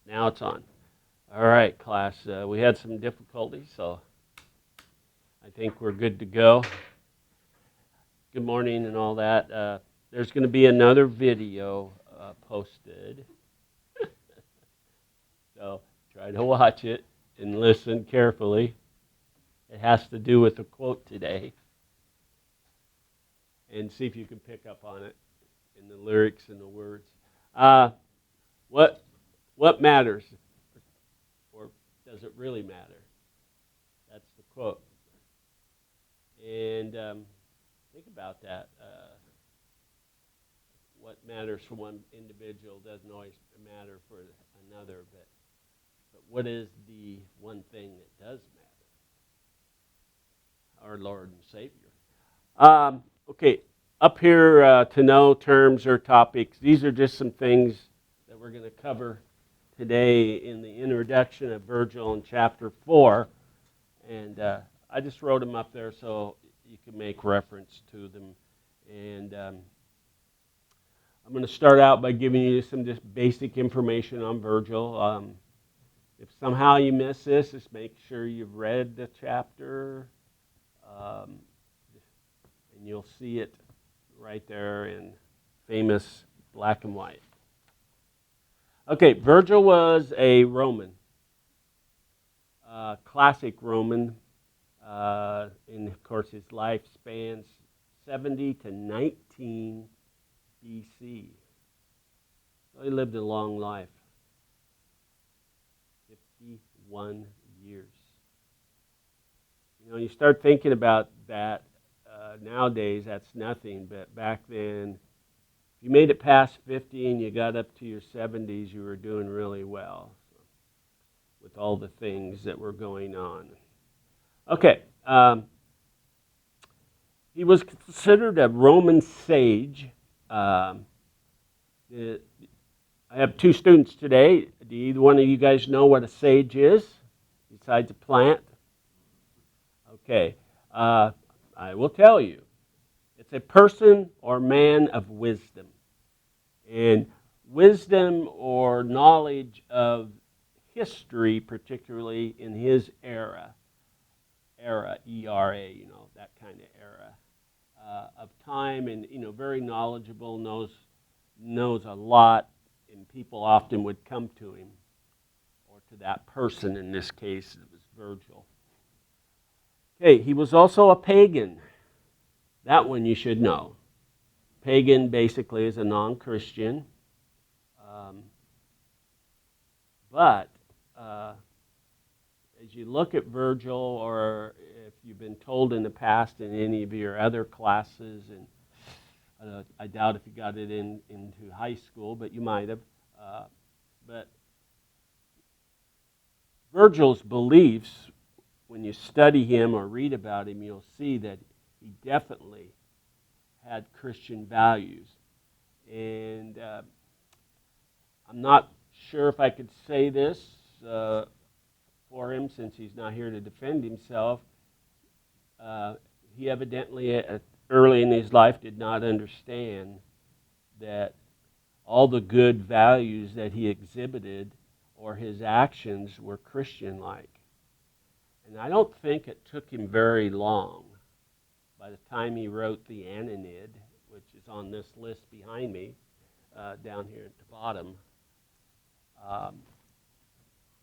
Now it's on. All right, class. We had some difficulties, so I think we're good to go. Good morning and all that. There's going to be another video posted, so try to watch it and listen carefully. It has to do with the quote today, and see if you can pick up on it in the lyrics and the words. What matters, or does it really matter? That's the quote. And think about that. What matters for one individual doesn't always matter for another, but what is the one thing that does matter? Our Lord and Savior. Okay, up here to know terms or topics. These are just some things that we're going to cover today in the introduction of Virgil in chapter 4. And I just wrote them up there so you can make reference to them. And I'm going to start out by giving you some just basic information on Virgil. If somehow you miss this, just make sure you've read the chapter, and you'll see it right there in famous black and white. Okay, Virgil was a Roman, classic Roman, and of course his life spans 70 to 19 BC. So he lived a long life, 51 years. You know, you start thinking about that, nowadays that's nothing, but back then, if you made it past 50 and you got up to your 70s, you were doing really well, so, with all the things that were going on. Okay, he was considered a Roman sage. I have two students today. Do either one of you guys know what a sage is, besides a plant? Okay, I will tell you. It's a person or man of wisdom. And wisdom or knowledge of history, particularly in his era, E-R-A, you know, that kind of era of time, and, you know, very knowledgeable, knows a lot, and people often would come to him, or to that person. In this case, it was Virgil. Okay, he was also a pagan. That one you should know. Pagan basically is a non-Christian. But as you look at Virgil, or if you've been told in the past in any of your other classes, and I doubt if you got it into high school, but you might have. But Virgil's beliefs, when you study him or read about him, you'll see that he definitely had Christian values. And I'm not sure if I could say this for him, since he's not here to defend himself. He evidently, early in his life, did not understand that all the good values that he exhibited or his actions were Christian-like. And I don't think it took him very long, by the time he wrote the Aeneid, which is on this list behind me, down here at the bottom.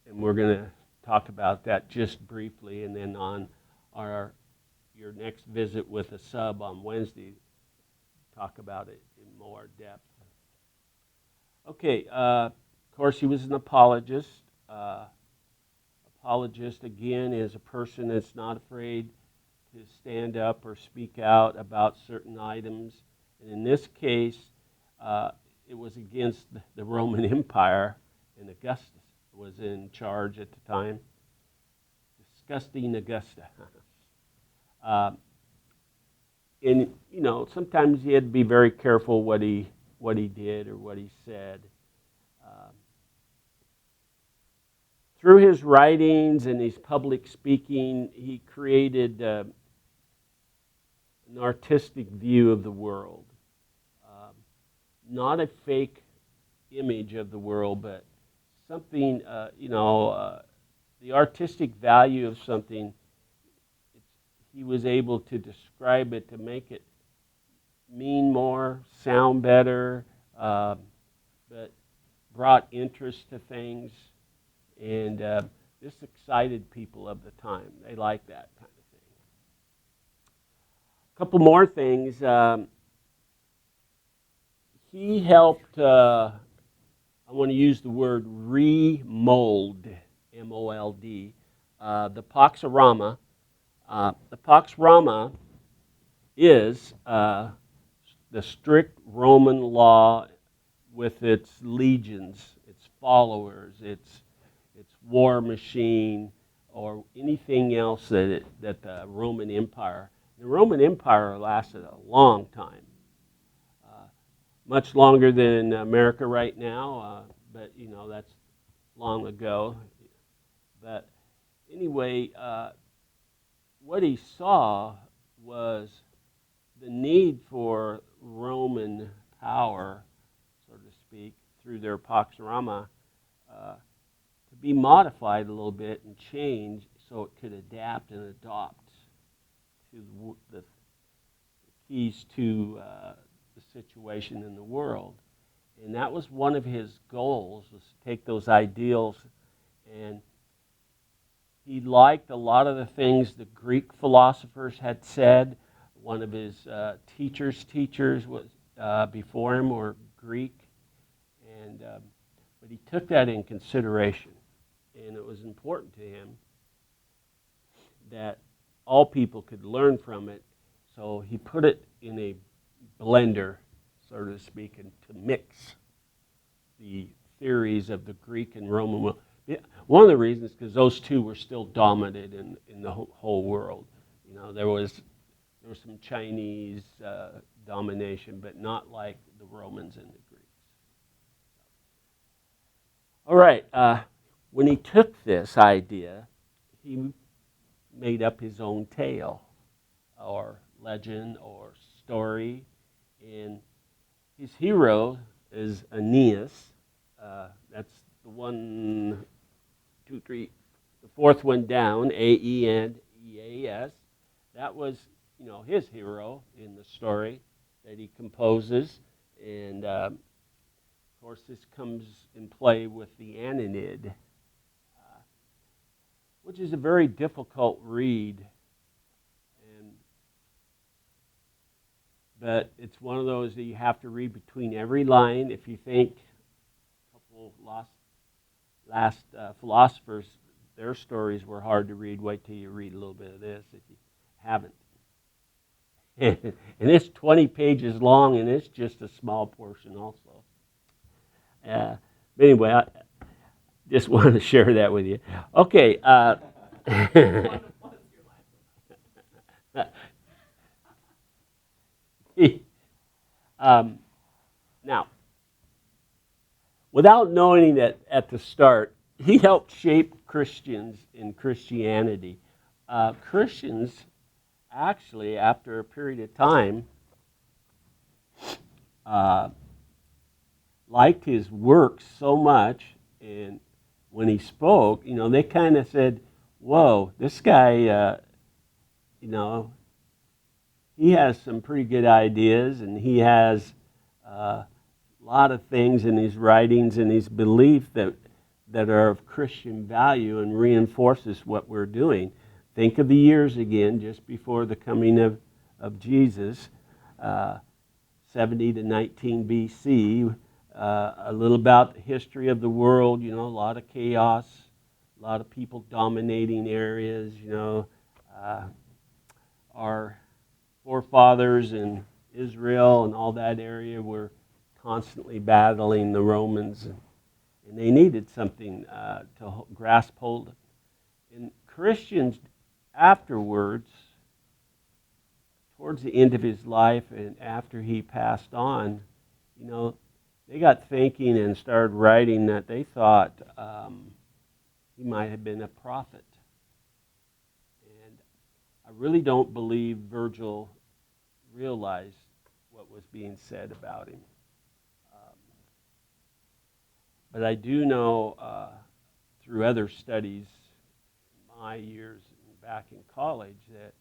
And we're going to talk about that just briefly, and then on your next visit with a sub on Wednesday, talk about it in more depth. Okay, of course he was an apologist. Apologist, again, is a person that's not afraid to stand up or speak out about certain items. And in this case, it was against the Roman Empire, and Augustus was in charge at the time. Disgusting Augusta. And, you know, sometimes he had to be very careful what he did or what he said. Through his writings and his public speaking, he created an artistic view of the world. Not a fake image of the world, but something, the artistic value of something, he was able to describe it to make it mean more, sound better, but brought interest to things. And this excited people of the time. They liked that kind of thing. A couple more things. He helped, I want to use the word remold, M-O-L-D, the Pax Rama. The Pax Rama is the strict Roman law with its legions, its followers, its war machine, or anything else that the Roman Empire. The Roman Empire lasted a long time, much longer than America right now, but that's long ago. But anyway, what he saw was the need for Roman power, so to speak, through their Pax Rama, to be modified a little bit and changed so it could adapt and adopt to the keys to the situation in the world. And that was one of his goals, was to take those ideals, and he liked a lot of the things the Greek philosophers had said. One of his teachers was before him were Greek, and but he took that in consideration, and it was important to him that all people could learn from it. So he put it in a blender, so to speak, and to mix the theories of the Greek and Roman world. One of the reasons is because those two were still dominant in the whole world. There was some Chinese domination, but not like the Romans and the Greeks. All right, when he took this idea, he made up his own tale or legend or story, and his hero is Aeneas. That's the one, two, three, the fourth one down, Aeneas. That was, his hero in the story that he composes, and of course this comes in play with the Aeneid, which is a very difficult read, but it's one of those that you have to read between every line. If you think a couple last philosophers, their stories were hard to read, wait till you read a little bit of this if you haven't. And it's 20 pages long, and it's just a small portion also. But anyway, I just wanted to share that with you. Okay. Now, without knowing that at the start, he helped shape Christians in Christianity. Christians, actually, after a period of time, liked his work so much, and when he spoke, they kind of said, whoa, this guy, he has some pretty good ideas, and he has a lot of things in his writings and his belief that are of Christian value and reinforces what we're doing. Think of the years again, just before the coming of Jesus, 70 to 19 BC, a little about the history of the world, a lot of chaos, a lot of people dominating areas, our forefathers in Israel and all that area were constantly battling the Romans, and they needed something to grasp hold of. And Christians afterwards, towards the end of his life and after he passed on, they got thinking and started writing that they thought he might have been a prophet. And I really don't believe Virgil realized what was being said about him. But I do know through other studies, my years back in college, that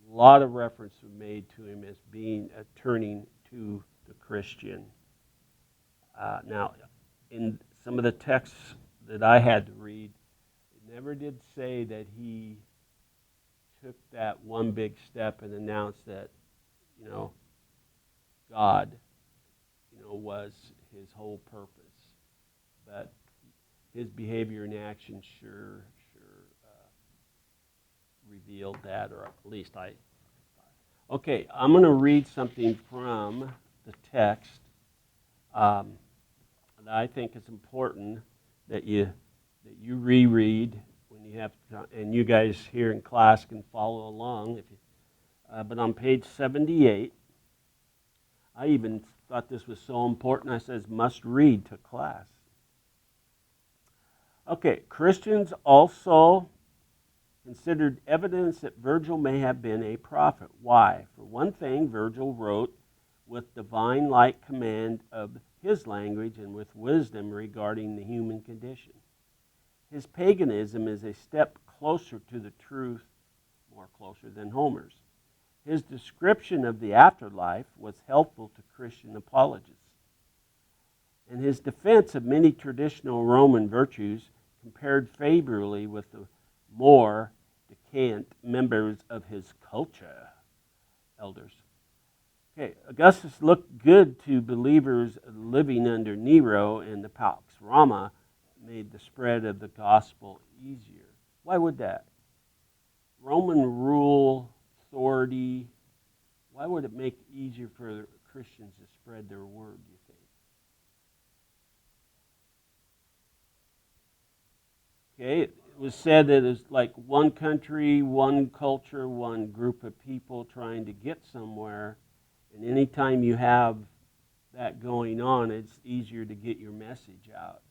a lot of reference was made to him as being turning to the Christian. Now, in some of the texts that I had to read, it never did say that he took that one big step and announced that, God, was his whole purpose. But his behavior and action sure revealed that, or at least I. Okay, I'm going to read something from the text that I think is important that you reread when you have to, and you guys here in class can follow along. But on page 78, I even thought this was so important. I says must read to class. Okay, Christians also considered evidence that Virgil may have been a prophet. Why? For one thing, Virgil wrote with divine-like command of his language and with wisdom regarding the human condition. His paganism is a step closer to the truth, more closer than Homer's. His description of the afterlife was helpful to Christian apologists. And his defense of many traditional Roman virtues compared favorably with the more decant members of his culture, elders. Okay, Augustus looked good to believers living under Nero, and the Pax Roma made the spread of the gospel easier. Why would that? Roman rule, authority, why would it make it easier for Christians to spread their word, do you think? Okay, it was said that it's like one country, one culture, one group of people trying to get somewhere. And anytime you have that going on, it's easier to get your message out.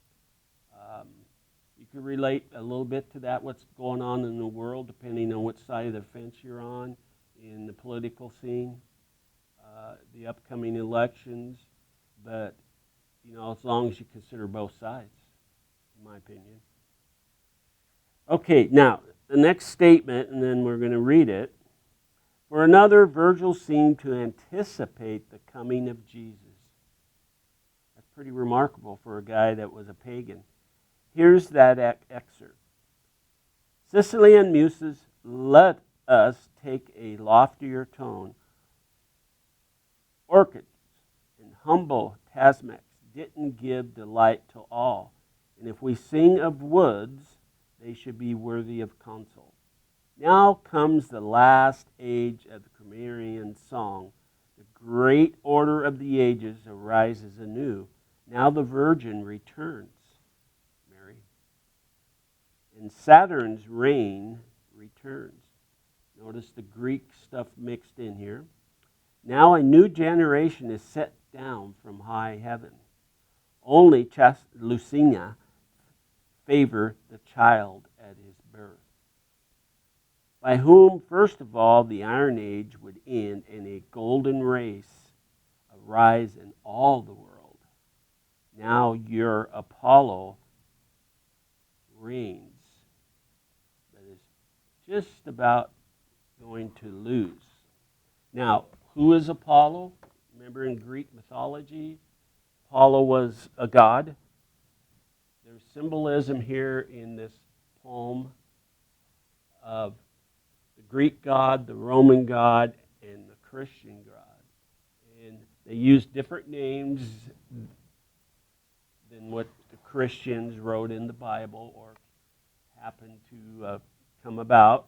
You could relate a little bit to that, what's going on in the world, depending on which side of the fence you're on in the political scene, the upcoming elections. But, as long as you consider both sides, in my opinion. Okay, now, the next statement, and then we're going to read it. For another, Virgil seemed to anticipate the coming of Jesus. That's pretty remarkable for a guy that was a pagan. Here's that excerpt. Sicilian muses, let us take a loftier tone. Orchids and humble tasmacs didn't give delight to all. And if we sing of woods, they should be worthy of counsel. Now comes the last age of the Cimmerian song. The great order of the ages arises anew. Now the Virgin returns, Mary. And Saturn's reign returns. Notice the Greek stuff mixed in here. Now a new generation is set down from high heaven. Only Lucina favor the child at his birth, by whom, first of all, the Iron Age would end and a golden race arise in all the world. Now your Apollo reigns, but is just about going to lose. Now, who is Apollo? Remember in Greek mythology, Apollo was a god. There's symbolism here in this poem of the Greek god, the Roman god, and the Christian god. And they use different names than what the Christians wrote in the Bible or happened to come about.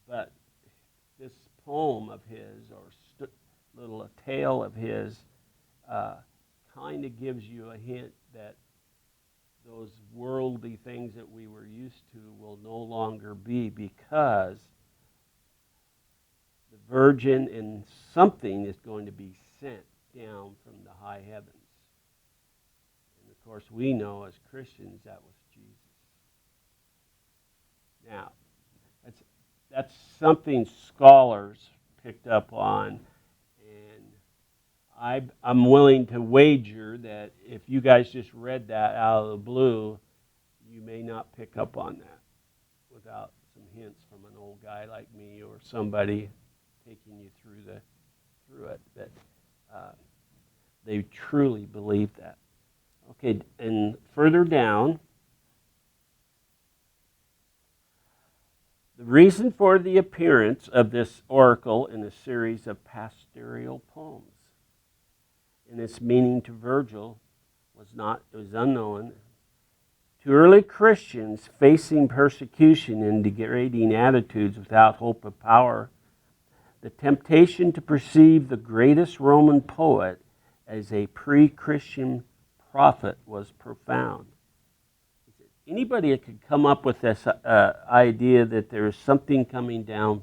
But this poem of his, or little tale of his, kind of gives you a hint that those worldly things that we were used to will no longer be, because the Virgin and something is going to be sent down from the high heavens. And of course, we know as Christians that was Jesus. Now, that's something scholars picked up on, and I'm willing to wager that if you guys just read that out of the blue, you may not pick up on that without some hints from an old guy like me or somebody taking you through it. But they truly believe that. Okay, and further down, the reason for the appearance of this oracle in a series of pastoral poems and its meaning to Virgil was unknown. To early Christians facing persecution and degrading attitudes without hope of power, the temptation to perceive the greatest Roman poet as a pre-Christian prophet was profound. Anybody that could come up with this idea that there is something coming down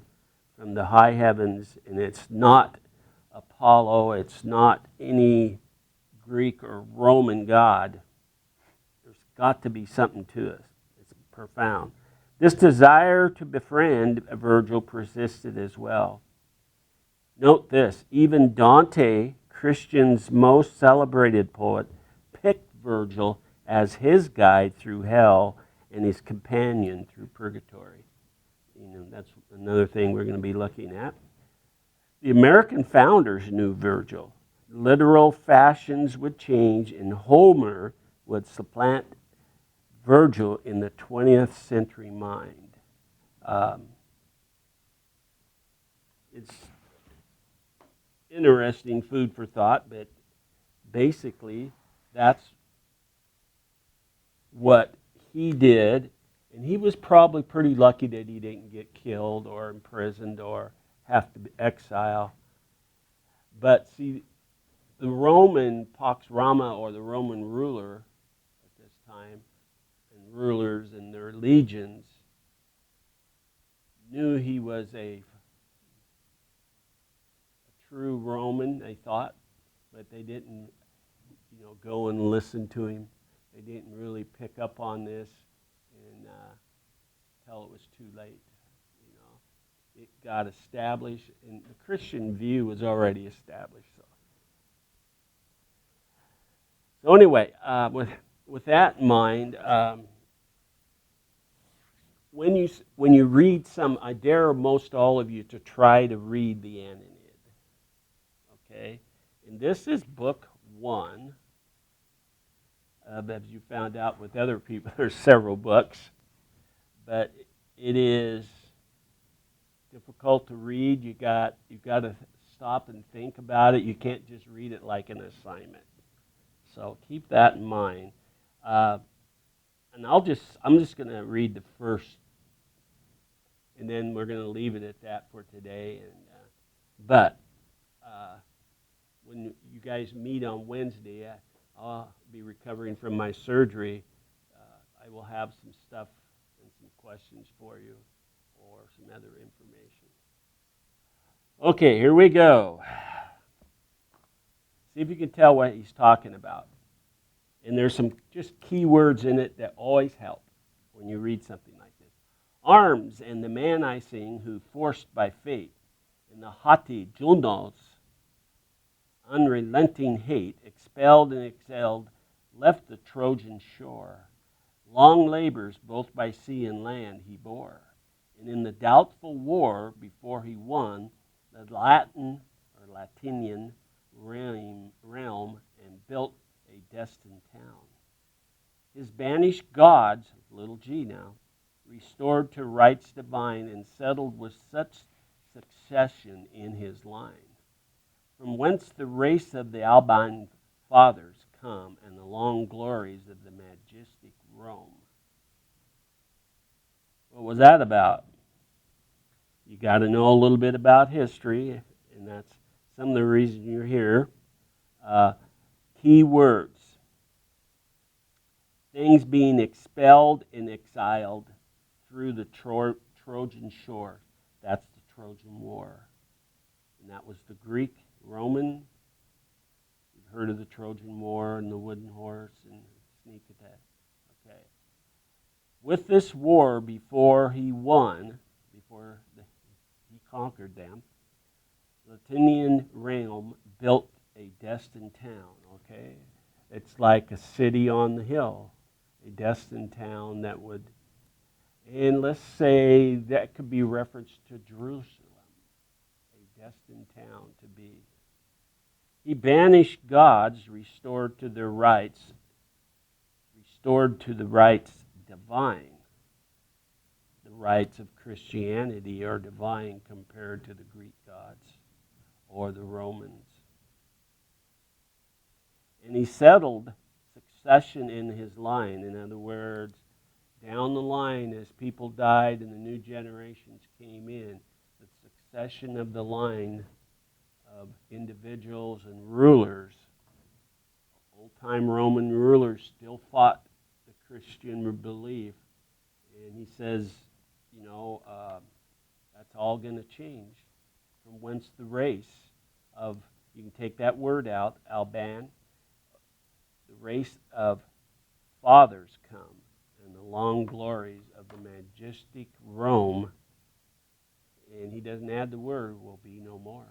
from the high heavens, and it's not Apollo, it's not any Greek or Roman god, there's got to be something to it. It's profound. This desire to befriend Virgil persisted as well. Note this, even Dante, Christian's most celebrated poet, picked Virgil as his guide through hell and his companion through purgatory. That's another thing we're going to be looking at. The American founders knew Virgil. Literal fashions would change, and Homer would supplant Virgil in the 20th century mind. It's interesting food for thought, but basically that's what he did, and he was probably pretty lucky that he didn't get killed or imprisoned or have to exile. But see, the Roman Pax Roma, or the Roman ruler at this time, and rulers and their legions, knew he was a true Roman, they thought, but they didn't, go and listen to him. They didn't really pick up on this until it was too late. It got established, and the Christian view was already established. So anyway, with that in mind, when you read some, I dare most all of you to try to read the Aeneid. Okay, and this is book 1. As you found out with other people, there's several books, but it is difficult to read. You've got to stop and think about it. You can't just read it like an assignment. So keep that in mind. And I'm just going to read the first, and then we're going to leave it at that for today. But when you guys meet on Wednesday, I'll be recovering from my surgery. I will have some stuff and some questions for you or some other information. Okay, here we go. See if you can tell what he's talking about. And there's some just key words in it that always help when you read something like this. Arms and the man I sing who, forced by fate, and the haughty Juno's unrelenting hate, expelled and excelled, left the Trojan shore. Long labors, both by sea and land, he bore. And in the doubtful war, before he won, the Latinian realm and built a destined town. His banished gods, little g now, restored to rights divine and settled with such succession in his line. From whence the race of the Alban fathers come and the long glories of the majestic Rome. What was that about? You got to know a little bit about history, and that's some of the reason you're here. Key words. Things being expelled and exiled through the Trojan shore. That's the Trojan War. And that was the Greek, Roman. You've heard of the Trojan War and the wooden horse and sneak attack. Okay. With this war, before he won, he conquered them, the Latinian realm built a destined town, okay? It's like a city on the hill. a destined town that would, and let's say that could be reference to Jerusalem, a destined town to be. He banished gods, restored to the rights divine. The rights of Christianity are divine compared to the Greek gods or the Romans. And he settled succession in his line. In other words, down the line as people died and the new generations came in, the succession of the line of individuals and rulers, old-time Roman rulers still fought the Christian belief. And he says, that's all going to change. From whence the race of, you can take that word out, Alban, the race of fathers come, and the long glories of the majestic Rome, and he doesn't add the word, will be no more.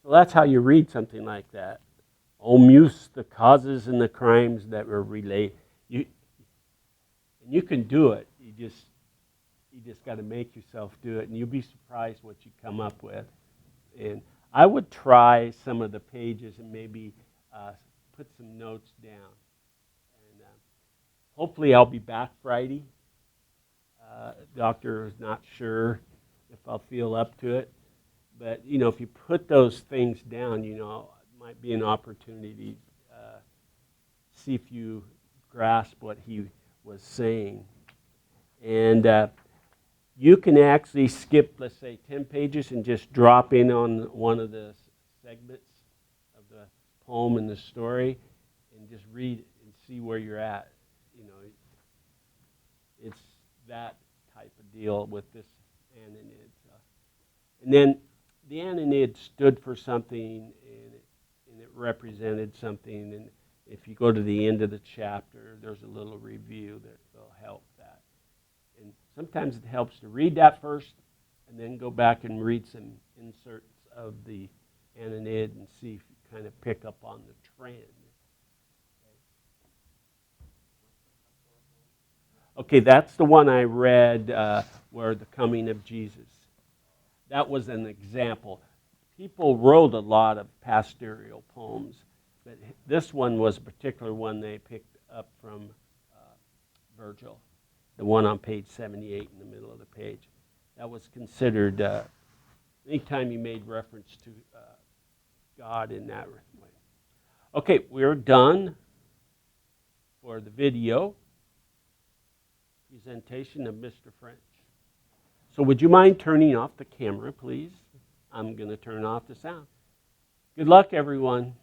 So that's how you read something like that. O muse, the causes and the crimes that were related. You can do it. You just got to make yourself do it, and you'll be surprised what you come up with. And I would try some of the pages and maybe put some notes down. And hopefully I'll be back Friday. Doctor is not sure if I'll feel up to it. But, if you put those things down, it might be an opportunity to see if you grasp what he was saying. And you can actually skip, let's say, 10 pages and just drop in on one of the segments of the poem and the story and just read and see where you're at. It's that type of deal with this Ananid. And then the Ananid stood for something, and it represented something. And if you go to the end of the chapter, there's a little review that will help that. And sometimes it helps to read that first and then go back and read some inserts of the Ananid and see if you kind of pick up on the trend. Okay, that's the one I read where the coming of Jesus. That was an example. People wrote a lot of pastoral poems, but this one was a particular one they picked up from Virgil, the one on page 78 in the middle of the page. That was considered, anytime you made reference to God in that way. Okay, we're done for the video presentation of Mr. French. So would you mind turning off the camera, please? I'm going to turn off the sound. Good luck, everyone.